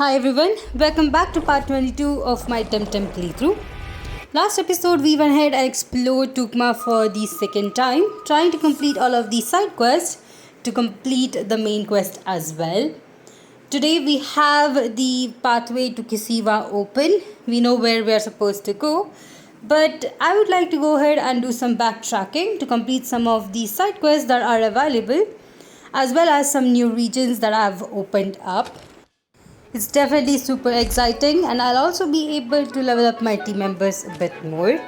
Hi everyone, welcome back to part 22 of my TemTem playthrough. Last episode we went ahead and explored Tukma for the second time, trying to complete all of the side quests to complete the main quest as well. Today we have the pathway to Kisiva open. We know where we are supposed to go, but I would like to go ahead and do some backtracking to complete some of the side quests that are available, as well as some new regions that I've opened up. It's definitely super exciting, and I'll also be able to level up my team members a bit more.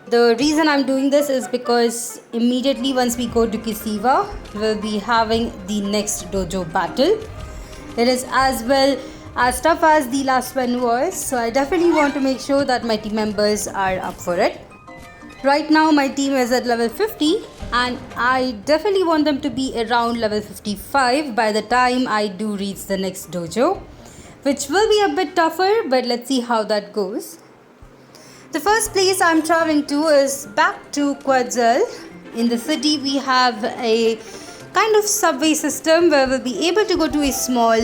The reason I'm doing this is because immediately once we go to Kisiva, we'll be having the next dojo battle. It is as well as tough as the last one was, so I definitely want to make sure that my team members are up for it. Right now my team is at level 50 and I definitely want them to be around level 55 by the time I do reach the next dojo, which will be a bit tougher, but let's see how that goes. The first place I'm traveling to is back to Quetzal. In the city we have a kind of subway system where we'll be able to go to a small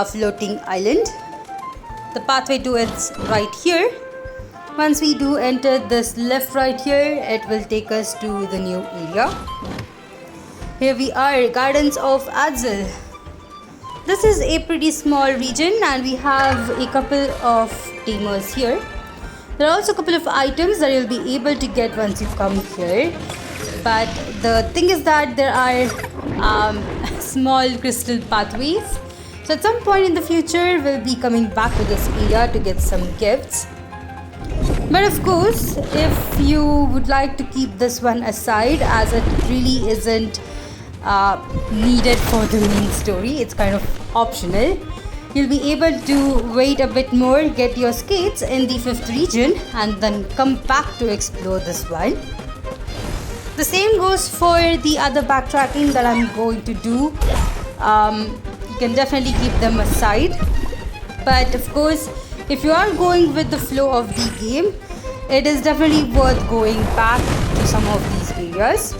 floating island. The pathway to it's right here. Once we do enter this left right here, it will take us to the new area. Here we are, Gardens of Ael. This is a pretty small region and we have a couple of tamers here. There are also a couple of items that you'll be able to get once you come here. But the thing is that there are small crystal pathways. So at some point in the future, we'll be coming back to this area to get some gifts. But of course, if you would like to keep this one aside, as it really isn't needed for the main story, it's kind of optional, you'll be able to wait a bit more, get your skates in the 5th region and then come back to explore this one. The same goes for the other backtracking that I'm going to do. You can definitely keep them aside, but of course if you are going with the flow of the game, it is definitely worth going back to some of these areas.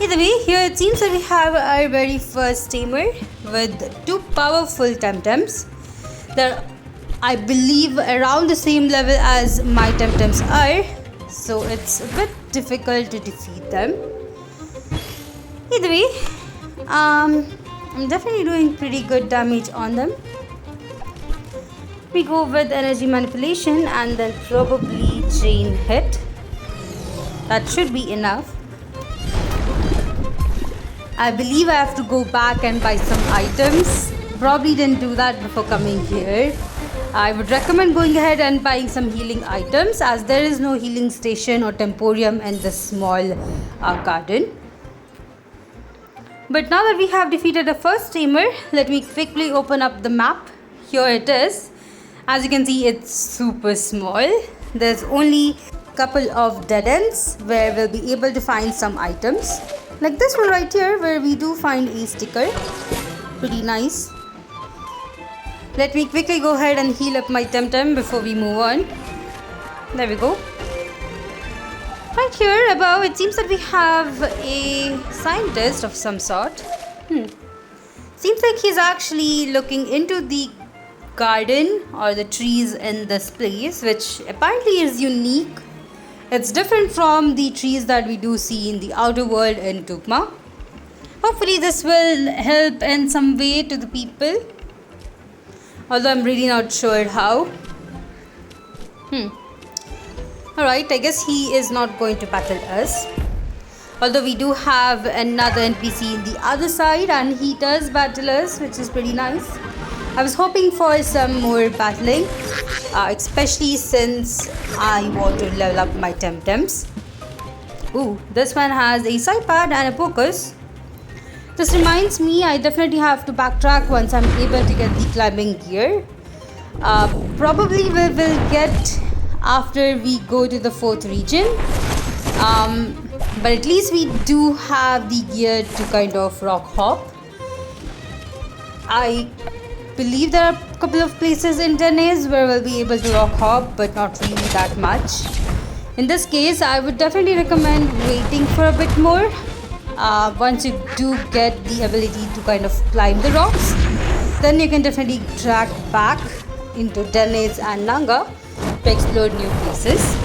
Either way, here it seems that we have our very first tamer with 2 powerful TemTems. They're, I believe, around the same level as my TemTems are, so it's a bit difficult to defeat them. Either way, I'm definitely doing pretty good damage on them. We go with energy manipulation and then probably chain hit. That should be enough. I believe I have to go back and buy some items. Probably didn't do that before coming here. I would recommend going ahead and buying some healing items, as there is no healing station or temporium in this small garden. But now that we have defeated the first tamer, let me quickly open up the map. Here it is. As you can see, it's super small. There's only a couple of dead ends where we'll be able to find some items. Like this one right here, where we do find a sticker. Pretty nice. Let me quickly go ahead and heal up my TemTem before we move on. There we go. Right here above, it seems that we have a scientist of some sort. Seems like he's actually looking into the garden or the trees in this place, which apparently is unique. It's different from the trees that we do see in the outer world in Tukma. Hopefully this will help in some way to the people, although I'm really not sure how. Alright, I guess he is not going to battle us, although we do have another NPC in the other side and he does battle us, which is pretty nice. I was hoping for some more battling, especially since I want to level up my TemTems. Ooh, this one has a side pad and a focus. This reminds me, I definitely have to backtrack once I'm able to get the climbing gear. Probably we will get after we go to the 4th region. But at least we do have the gear to kind of rock hop. I believe there are a couple of places in Dennis where we'll be able to rock hop, but not really that much. In this case, I would definitely recommend waiting for a bit more once you do get the ability to kind of climb the rocks. then you can definitely track back into Dennis and Nanga to explore new places.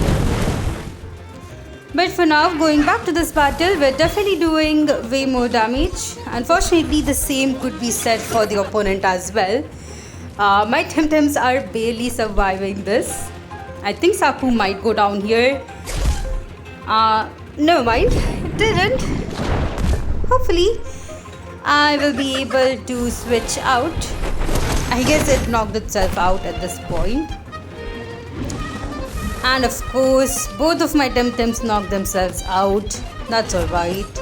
But for now, going back to this battle, we're definitely doing way more damage. Unfortunately, the same could be said for the opponent as well. My TemTems are barely surviving this. I think Saku might go down here. Never mind, it didn't. Hopefully, I will be able to switch out. I guess it knocked itself out at this point. And of course, both of my TemTems knocked themselves out. That's alright.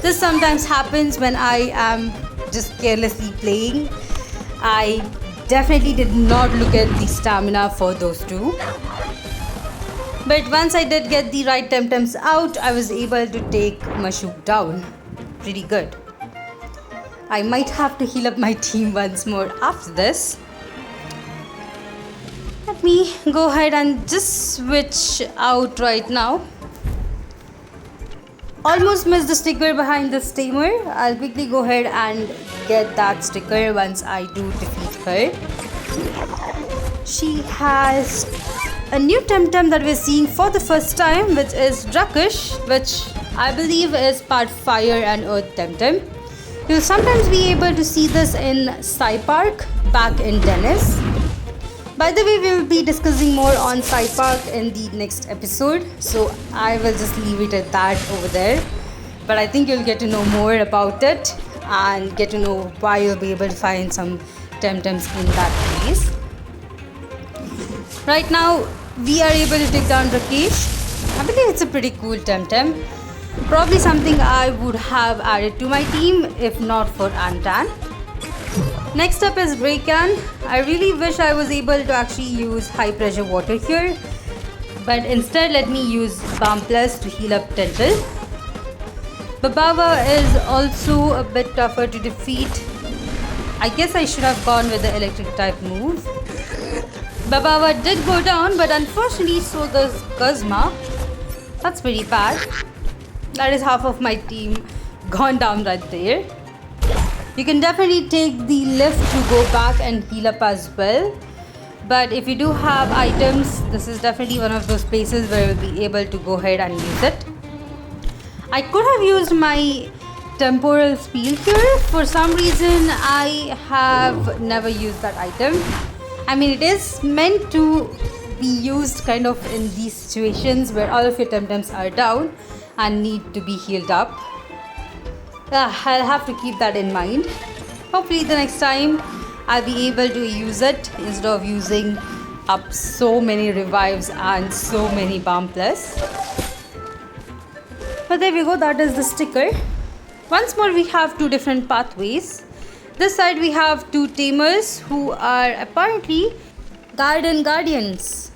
This sometimes happens when I am just carelessly playing. I definitely did not look at the stamina for those two. But once I did get the right TemTems out, I was able to take Mashuk down. Pretty good. I might have to heal up my team once more after this. Let me go ahead and just switch out right now. Almost missed the sticker behind this tamer. I'll quickly go ahead and get that sticker once I do defeat her. She has a new TemTem that we're seeing for the first time, which is Drakush, which I believe is part Fire and Earth TemTem. You'll sometimes be able to see this in Sky Park back in Dennis. By the way, we will be discussing more on Sky Park in the next episode, so I will just leave it at that over there. But I think you'll get to know more about it and get to know why you'll be able to find some TemTems in that place. Right now, we are able to take down Rakesh. I believe it's a pretty cool TemTem. Probably something I would have added to my team if not for Antan. Next up is Breakan. I really wish I was able to actually use high pressure water here, but instead let me use Balm Plus to heal up Tental. Babava is also a bit tougher to defeat. I guess I should have gone with the electric type move. Babava did go down, but unfortunately so does Guzma. That's pretty bad. That is half of my team gone down right there. You can definitely take the lift to go back and heal up as well. But if you do have items, this is definitely one of those places where you'll be able to go ahead and use it. I could have used my temporal spiel here. For some reason, I have never used that item. I mean, it is meant to be used kind of in these situations where all of your TemTems are down and need to be healed up. I'll have to keep that in mind. Hopefully the next time I'll be able to use it instead of using up so many revives and so many Balm Plus. But there we go, that is the sticker. Once more, we have two different pathways. This side we have two tamers who are apparently Garden Guardians.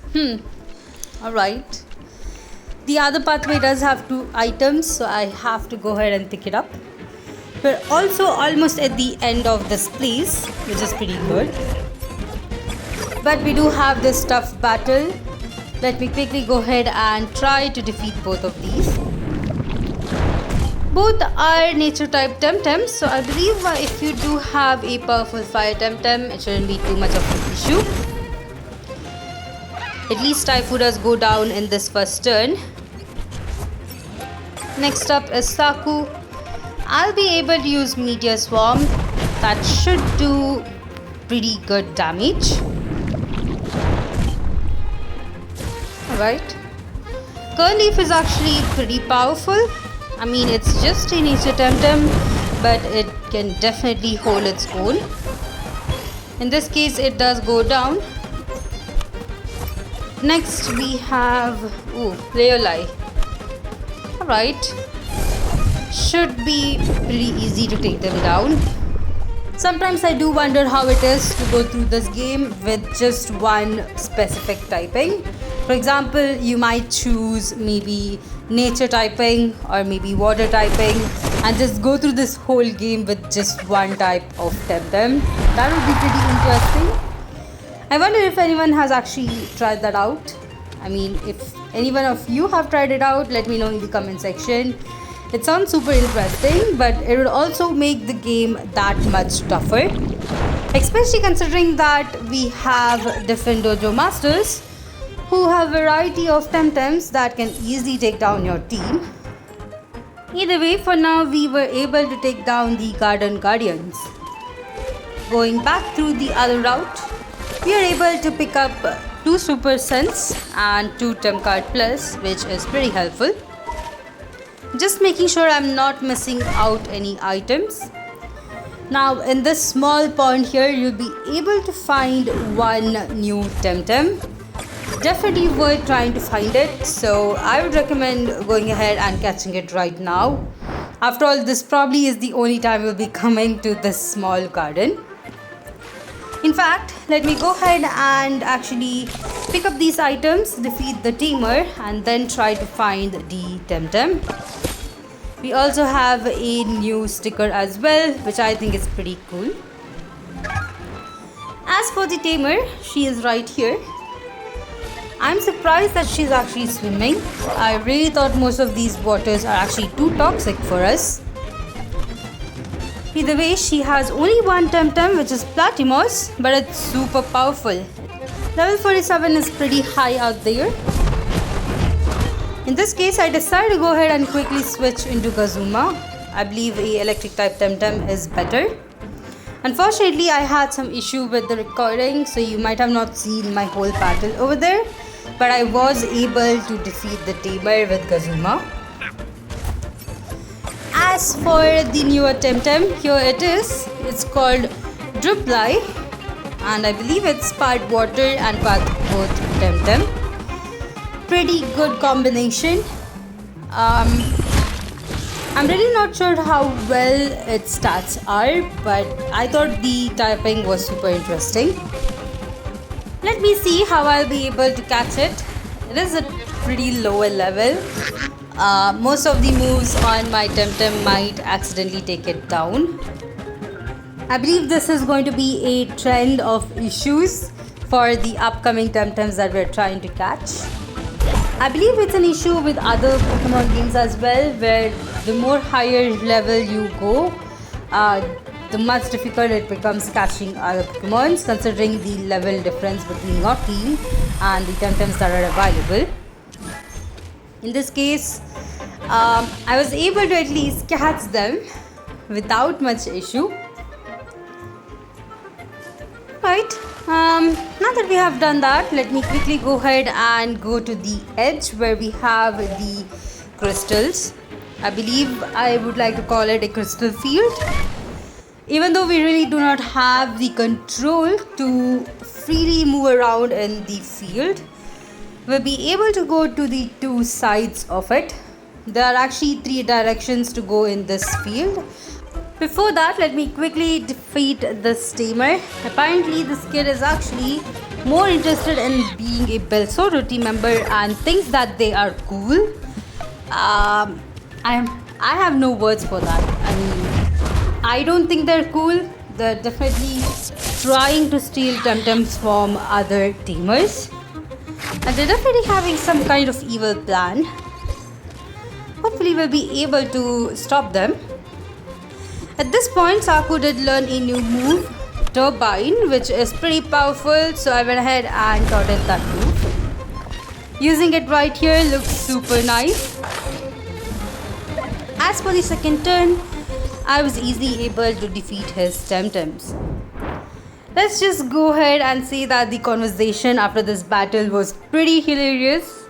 Alright. The other pathway does have two items, so I have to go ahead and pick it up. We're also almost at the end of this place, which is pretty good. But we do have this tough battle. Let me quickly go ahead and try to defeat both of these. Both are nature type TemTems, so I believe if you do have a powerful fire TemTem, it shouldn't be too much of an issue. At least Typhoon does go down in this first turn. Next up is Saku. I'll be able to use Meteor Swarm. That should do pretty good damage. Alright. Curleaf is actually pretty powerful. I mean, it's just a nature TemTem, but it can definitely hold its own. In this case, it does go down. Next, we have Leolai. Alright. Should be pretty easy to take them down. Sometimes I do wonder how it is to go through this game with just one specific typing. For example, you might choose maybe nature typing or maybe water typing and just go through this whole game with just one type of TemTem. That would be pretty interesting. I wonder if anyone has actually tried that out. I mean, if any one of you have tried it out, let me know in the comment section. It sounds super interesting, but it would also make the game that much tougher. Especially considering that we have different dojo masters who have a variety of TemTems that can easily take down your team. Either way, for now we were able to take down the Garden Guardians. Going back through the other route, we are able to pick up 2 Super Sense and 2 Tem Card Plus, which is pretty helpful. Just making sure I'm not missing out any items. Now in this small pond here, you'll be able to find one new TemTem. Definitely worth trying to find it, so I would recommend going ahead and catching it right now. After all, this probably is the only time we'll be coming to this small garden. In fact, let me go ahead and actually pick up these items, defeat the tamer, and then try to find the TemTem. We also have a new sticker as well, which I think is pretty cool. As for the tamer, she is right here. I'm surprised that she's actually swimming. I really thought most of these waters are actually too toxic for us. Either way, she has only one TemTem, which is Platimos, but it's super powerful. Level 47 is pretty high out there. In this case, I decided to go ahead and quickly switch into Gazuma. I believe a electric type TemTem is better. Unfortunately, I had some issue with the recording, so you might have not seen my whole battle over there. But I was able to defeat the tamer with Gazuma. As for the newer TemTem, here it is. It's called Driply, and I believe it's part water and part both TemTem. Pretty good combination. I'm really not sure how well its stats are, but I thought the typing was super interesting. Let me see how I'll be able to catch it. It is a pretty lower level. Most of the moves on my TemTem might accidentally take it down. I believe this is going to be a trend of issues for the upcoming TemTems that we're trying to catch. I believe it's an issue with other Pokemon games as well, where the more higher level you go, the much difficult it becomes catching other Pokemons, considering the level difference between your team and the TemTems that are available. In this case, I was able to at least catch them without much issue. Right, now that we have done that, let me quickly go ahead and go to the edge where we have the crystals. I believe I would like to call it a crystal field. Even though we really do not have the control to freely move around in the field, we'll be able to go to the 2 sides of it. There are actually 3 directions to go in this field. Before that, let me quickly defeat this tamer. Apparently, this kid is actually more interested in being a Belsoto team member and thinks that they are cool. I have no words for that. I mean, I don't think they're cool. They're definitely trying to steal TemTems from other teamers. And they're definitely having some kind of evil plan. Hopefully, we'll be able to stop them. At this point, Saku did learn a new move, Turbine, which is pretty powerful, so I went ahead and taught it that move. Using it right here looks super nice. As for the second turn, I was easily able to defeat his TemTems. Let's just go ahead and say that the conversation after this battle was pretty hilarious.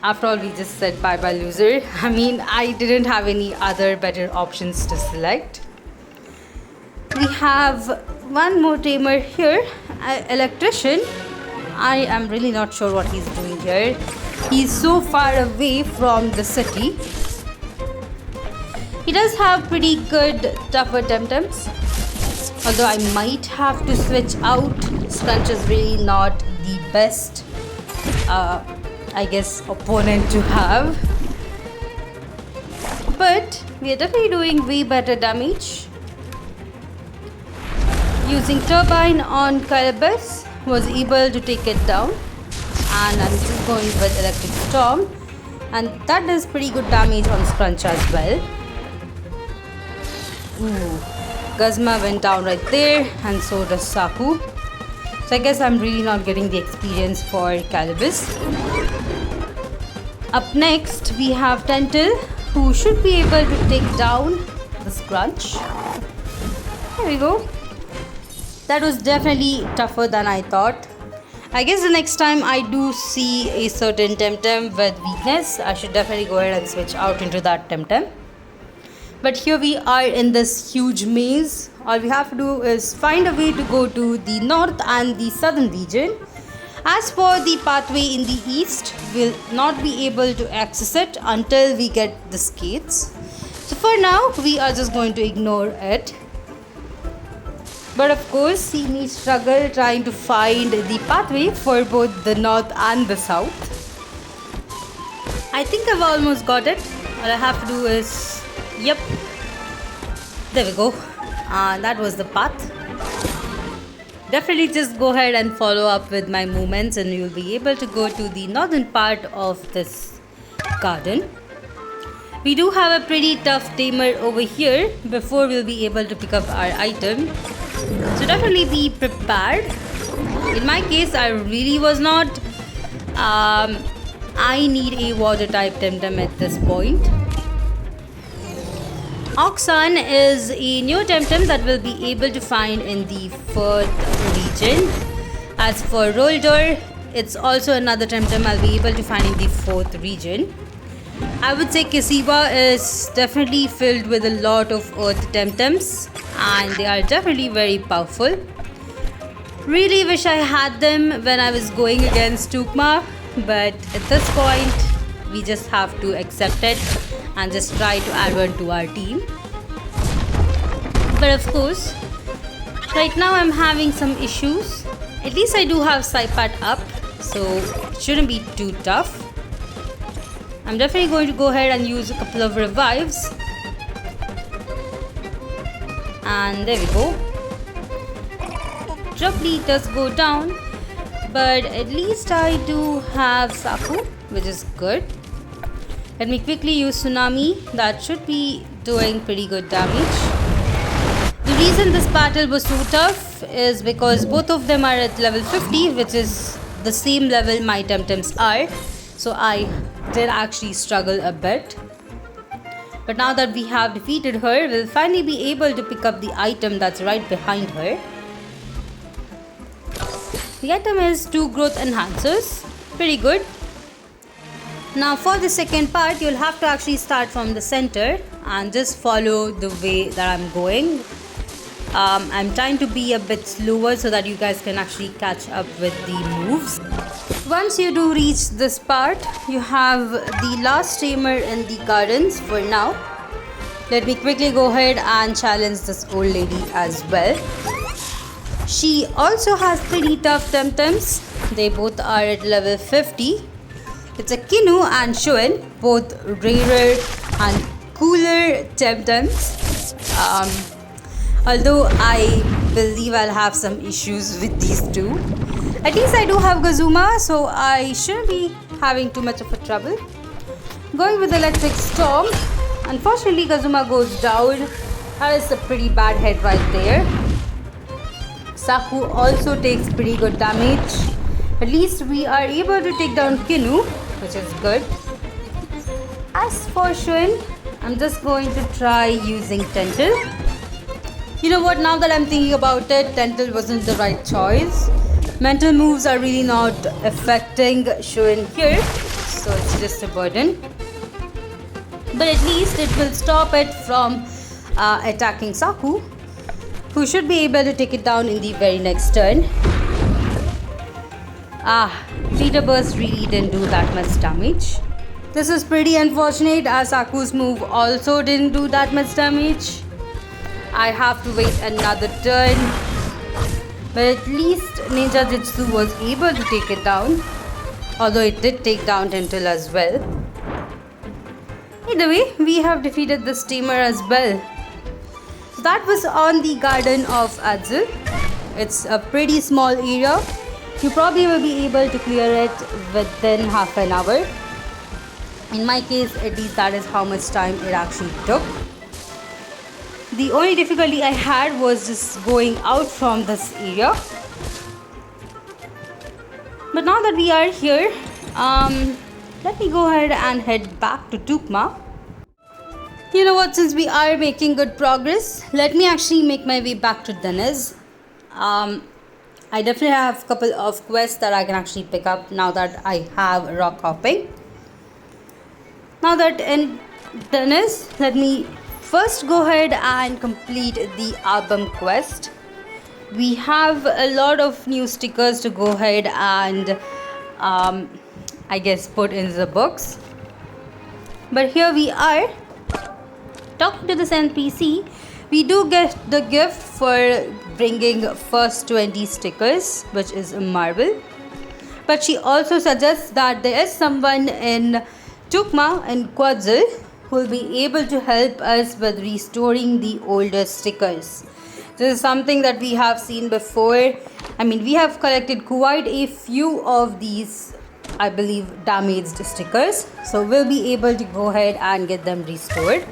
After all, we just said bye-bye loser. I mean, I didn't have any other better options to select. We have one more tamer here, Electrician. I am really not sure what he's doing here. He's so far away from the city. He does have pretty good tougher TemTems. Although I might have to switch out. Scrunch is really not the best I guess opponent to have, but we are definitely doing way better damage. Using Turbine on Calibus was able to take it down, and I'm just going with Electric Storm, and that does pretty good damage on Scrunch as well. Ooh, Gazma went down right there, and so does Saku. So I guess I'm really not getting the experience for Calibus. Up next, we have Tentil, who should be able to take down this Grunch. There we go. That was definitely tougher than I thought. I guess the next time I do see a certain TemTem with weakness, I should definitely go ahead and switch out into that TemTem. But here we are in this huge maze. All we have to do is find a way to go to the north and the southern region. As for the pathway in the east, we'll not be able to access it until we get the skates. So for now, we are just going to ignore it. But of course, see me struggle trying to find the pathway for both the north and the south. I think I've almost got it. All I have to do is, yep, there we go. That was the path. Definitely just go ahead and follow up with my movements and you'll be able to go to the northern part of this garden. We do have a pretty tough tamer over here before we'll be able to pick up our item. So definitely be prepared. In my case, I really was not. I need a water type TemTem at this point. Oxan is a new TemTem that we'll be able to find in the 4th region. As for Roldor, it's also another TemTem I'll be able to find in the 4th region. I would say Kisiwa is definitely filled with a lot of earth TemTems and they are definitely very powerful. Really wish I had them when I was going against Tukma, but at this point we just have to accept it and just try to add one to our team. But of course, right now I'm having some issues. At least I do have Saipat up, so it shouldn't be too tough. I'm definitely going to go ahead and use a couple of revives. And there we go. Droply does go down, but at least I do have Saku, which is good. Let me quickly use Tsunami. That should be doing pretty good damage. The reason this battle was so tough is because both of them are at level 50, which is the same level my TemTems are. So I did actually struggle a bit. But now that we have defeated her, we'll finally be able to pick up the item that's right behind her. The item is 2 growth enhancers. Pretty good. Now for the second part, you'll have to actually start from the center and just follow the way that I'm going. I'm trying to be a bit slower so that you guys can actually catch up with the moves. Once you do reach this part, you have the last tamer in the gardens for now. Let me quickly go ahead and challenge this old lady as well. She also has pretty tough TemTems. They both are at level 50. It's a Kinu and Shuen, both rarer and cooler TemTems. Although I believe I'll have some issues with these two. At least I do have Gazuma, so I shouldn't be having too much of a trouble. Going with Electric Storm. Unfortunately, Gazuma goes down. That is a pretty bad hit right there. Saku also takes pretty good damage. At least we are able to take down Kinu, which is good. As for Shuen, I'm just going to try using Tentil. You know what, now that I'm thinking about it, Tentil wasn't the right choice. Mental moves are really not affecting Shuen here, so it's just a burden. But at least it will stop it from attacking Saku, who should be able to take it down in the very next turn. Peter Burst really didn't do that much damage. This is pretty unfortunate as Saku's move also didn't do that much damage. I have to wait another turn. But at least Ninja Jitsu was able to take it down. Although it did take down Tentil as well. Either way, we have defeated this tamer as well. So that was on the Garden of Ael. It's a pretty small area. You probably will be able to clear it within half an hour. In my case, at least that is how much time it actually took. The only difficulty I had was just going out from this area. But now that we are here, let me go ahead and head back to Tukma. You know what, since we are making good progress, let me actually make my way back to Dennis. I definitely have a couple of quests that I can actually pick up now that I have rock hopping. Now that in Dennis, let me first go ahead and complete the album quest. We have a lot of new stickers to go ahead and I guess put in the books. But here we are talking to this NPC. We do get the gift for bringing first 20 stickers, which is a marble. But she also suggests that there is someone in Tukma and Quetzal who will be able to help us with restoring the older stickers. This is something that we have seen before. I mean, we have collected quite a few of these, I believe, damaged stickers. So we'll be able to go ahead and get them restored.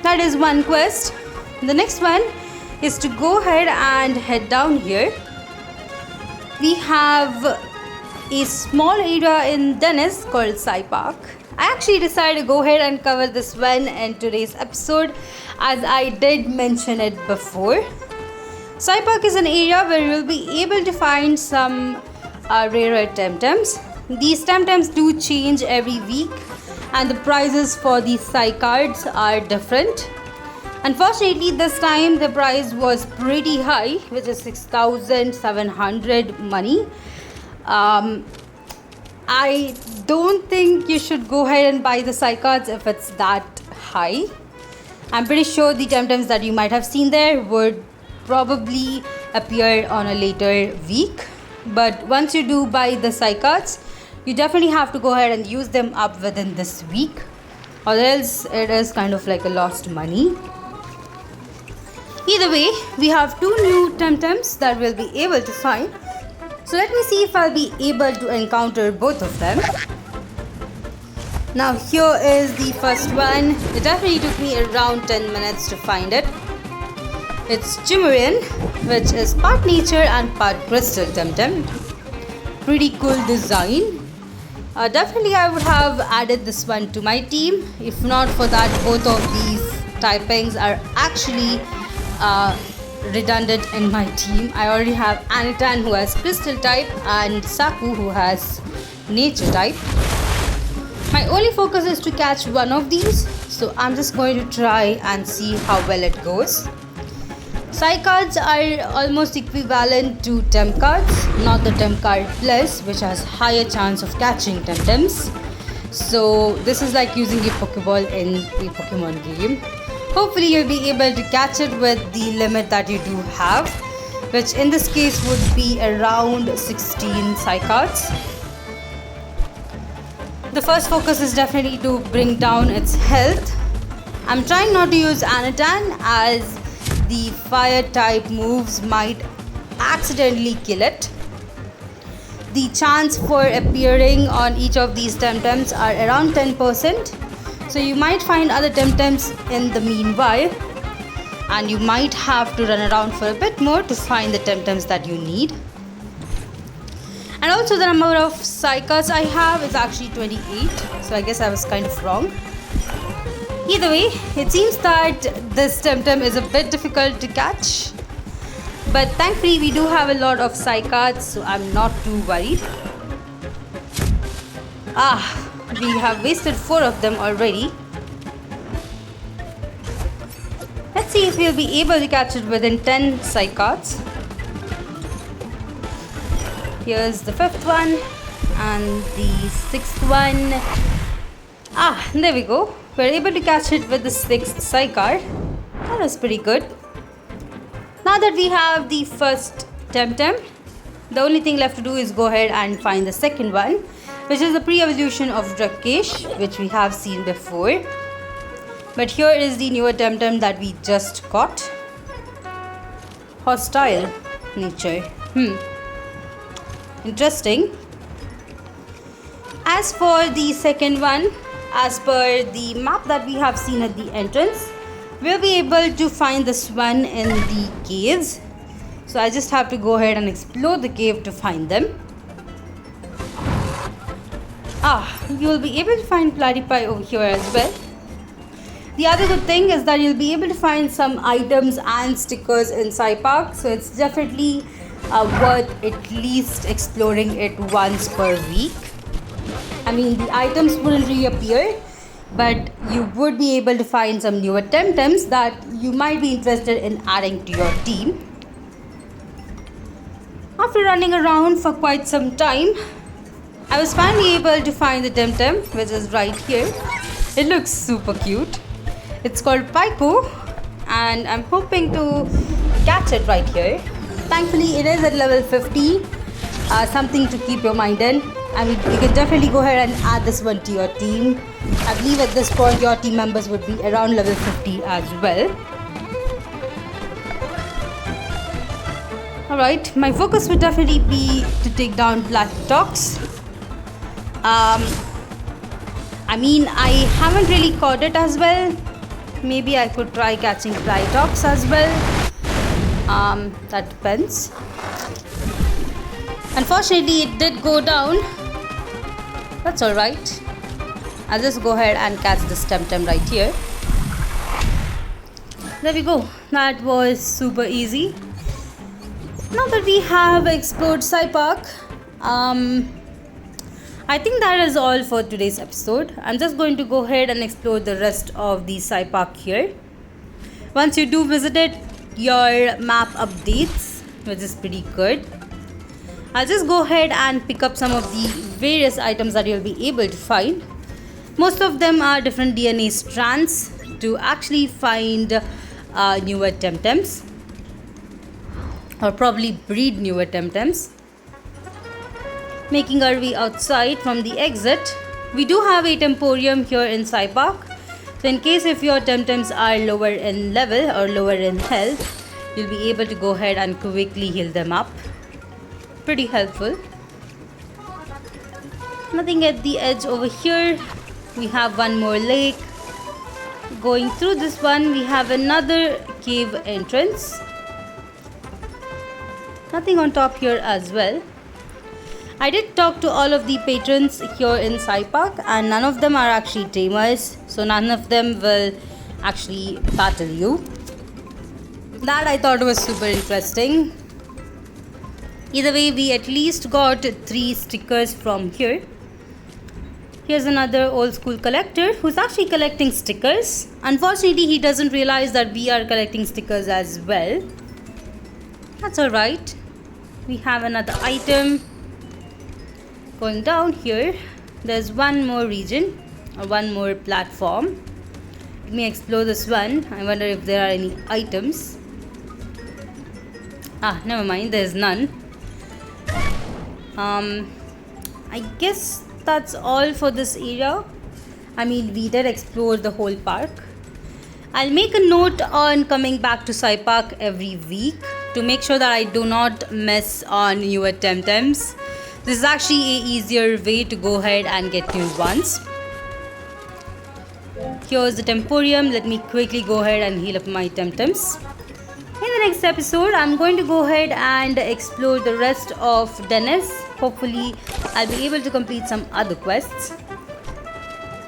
That is one quest. The next one is to go ahead and head down here. We have a small area in Dennis called Sci Park. I actually decided to go ahead and cover this one in today's episode, as I did mention it before. Sci Park is an area where you'll be able to find some rarer TemTems. These TemTems do change every week, and the prices for these Sci cards are different. Unfortunately, this time the price was pretty high, which is 6,700 money. I don't think you should go ahead and buy the Sci cards if it's that high. I'm pretty sure the TemTems that you might have seen there would probably appear on a later week. But once you do buy the Sci cards, you definitely have to go ahead and use them up within this week, or else it is kind of like a lost money. Either way, we have two new TemTems that we'll be able to find. So let me see if I'll be able to encounter both of them. Now here is the first one. It definitely took me around 10 minutes to find it. It's Chimerian, which is part nature and part crystal TemTem. Pretty cool design. Definitely I would have added this one to my team. If not for that, both of these typings are actually redundant in my team. I already have Anitan who has crystal type and Saku who has nature type. My only focus is to catch one of these, so I'm just going to try and see how well it goes. Sci cards are almost equivalent to Tem cards, not the Tem card plus, which has higher chance of catching TemTems. So this is like using a Pokeball in a Pokemon game. Hopefully you'll be able to catch it with the limit that you do have, which in this case would be around 16 Sci cards. The first focus is definitely to bring down its health. I'm trying not to use Anitan, as the fire type moves might accidentally kill it. The chance for appearing on each of these TemTems are around 10%. So you might find other TemTems in the meanwhile, and you might have to run around for a bit more to find the TemTems that you need. And also the number of Sci cards I have is actually 28, so I guess I was kind of wrong. Either way, it seems that this TemTem is a bit difficult to catch, but thankfully we do have a lot of Sci cards, so I'm not too worried. We have wasted 4 of them already. Let's see if we'll be able to catch it within 10 Sci cards. Here's the 5th one and the 6th one. There we go. We're able to catch it with the 6th Sci card. That was pretty good. Now that we have the first TemTem, the only thing left to do is go ahead and find the second one, which is the pre-evolution of Drakesh, which we have seen before. But here is the newer TemTem that we just got. Hostile nature. Interesting. As for the second one, as per the map that we have seen at the entrance, we'll be able to find this one in the caves. So I just have to go ahead and explore the cave to find them. You'll be able to find platypi over here as well. The other good thing is that you'll be able to find some items and stickers in SciPark, so it's definitely worth at least exploring it once per week. I mean, the items wouldn't reappear, but you would be able to find some newer TemTems that you might be interested in adding to your team. After running around for quite some time, I was finally able to find the TemTem, which is right here. It looks super cute. It's called Pico, and I'm hoping to catch it right here. Thankfully, it is at level 50, something to keep your mind in. I mean, you can definitely go ahead and add this one to your team. I believe at this point your team members would be around level 50 as well. Alright, my focus would definitely be to take down Platytox. I mean, I haven't really caught it as well. Maybe I could try catching Platytox as well. That depends. Unfortunately, it did go down. That's alright. I'll just go ahead and catch this TemTem right here. There we go. That was super easy. Now that we have explored SciPark, I think that is all for today's episode. I'm just going to go ahead and explore the rest of the SciPark here. Once you do visit it, your map updates, which is pretty good. I'll just go ahead and pick up some of the various items that you'll be able to find. Most of them are different DNA strands to actually find newer TemTems, or probably breed newer TemTems. Making our way outside from the exit, we do have a Temporium here in SciPark. So in case if your TemTems are lower in level or lower in health, you'll be able to go ahead and quickly heal them up. Pretty helpful. Nothing at the edge over here. We have one more lake. Going through this one, we have another cave entrance. Nothing on top here as well. I did talk to all of the patrons here in SciPark, and none of them are actually tamers, so none of them will actually battle you. That I thought was super interesting. Either way, we at least got 3 stickers from here. Here's another old school collector who's actually collecting stickers. Unfortunately, he doesn't realize that we are collecting stickers as well. That's alright. We have another item. Going down here, there's one more region or one more platform. Let me explore this one. I wonder if there are any items. Never mind, there's none. I guess that's all for this area. I mean, we did explore the whole park. I'll make a note on coming back to SciPark every week to make sure that I do not miss on newer TemTems. This is actually an easier way to go ahead and get new ones. Here's the Temporium. Let me quickly go ahead and heal up my TemTems. In the next episode, I'm going to go ahead and explore the rest of Dennis. Hopefully, I'll be able to complete some other quests.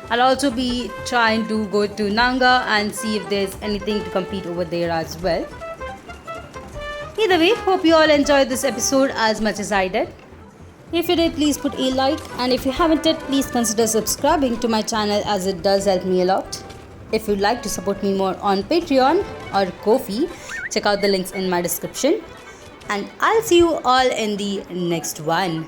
I'll also be trying to go to Nanga and see if there's anything to complete over there as well. Either way, hope you all enjoyed this episode as much as I did. If you did, please put a like, and if you haven't yet, please consider subscribing to my channel as it does help me a lot. If you'd like to support me more on Patreon or Ko-fi, check out the links in my description. And I'll see you all in the next one.